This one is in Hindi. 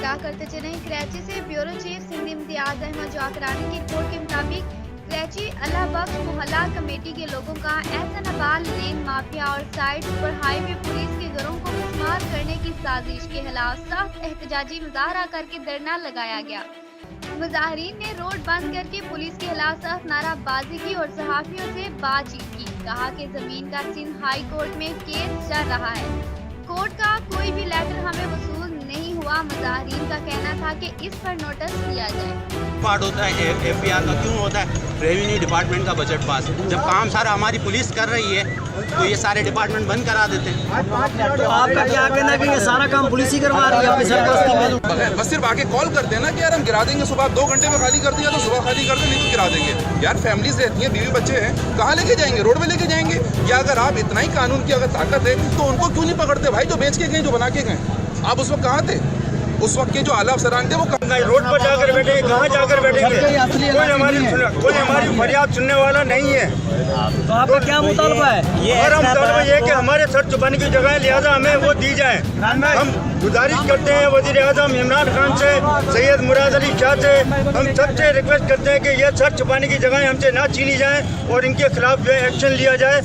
इत्तला करते चले। कराची से ब्यूरो चीफ सिंध इम्तियाज अहमद जाकरानी की रिपोर्ट के मुताबिक कराची अल्लाह बख्श मोहल्ला कमेटी के लोगों का एहसनाबाद लेन माफिया और साइड सुपर हाईवे पुलिस के घरों को मिसमार करने की साजिश के खिलाफ सख्त एहतजाजी मुजाहरा करके धरना लगाया गया। मुजाहरीन ने रोड बंद करके पुलिस के खिलाफ सख्त नाराबाजी की और सहाफियों से बातचीत की। कहा कि जमीन का सिंध हाई कोर्ट में केस चल रहा है, कोर्ट का कोई भी लेटर हमें वसूल नहीं हुआ। मुजाहरीन का कहना था कि इस पर नोटिस दिया जाए। पार्ट होता है एफआईआर का क्यों होता है? रेवेन्यू डिपार्टमेंट का बजट पास है। जब काम सारा हमारी पुलिस कर रही है तो ये सारे डिपार्टमेंट बंद करा देते हैं। तो आपका क्या कहना है कि ये सारा काम पुलिस ही करवा रही है अपनी सरकार? बस सिर्फ आके कॉल कर देना कि यार हम गिरा देंगे, सुबह 2 घंटे में खाली कर दिया तो सुबह खाली कर दे, नहीं तो गिरा देंगे। यार फैमिलीज रहती हैं, बीवी बच्चे हैं, कहाँ लेके जाएंगे? रोड पे लेके जाएंगे? या अगर आप इतना ही कानून की अगर ताकत है तो उनको क्यों नहीं पकड़ते भाई, जो बेच के गए, जो बना के गए? आप उस वक्त कहाँ थे? उस वक्त के जो आला अफसरान थे वो रोड पर जाकर बैठे, कहाँ जाकर बैठेंगे? कोई हमारी फरियाद सुनने वाला नहीं है। तो आपका क्या मुतालबा है? और हम मुतालबा ये कि हमारे सर छुपाने की जगह लिहाजा हमें वो दी जाए। हम गुजारिश करते हैं वज़ीर आज़म इमरान खान से, सैयद मुराद अली शाह से, हम सबसे रिक्वेस्ट करते हैं कि ये सर छुपाने की जगह हमसे ना छीनी जाए और इनके खिलाफ जो है एक्शन लिया जाए।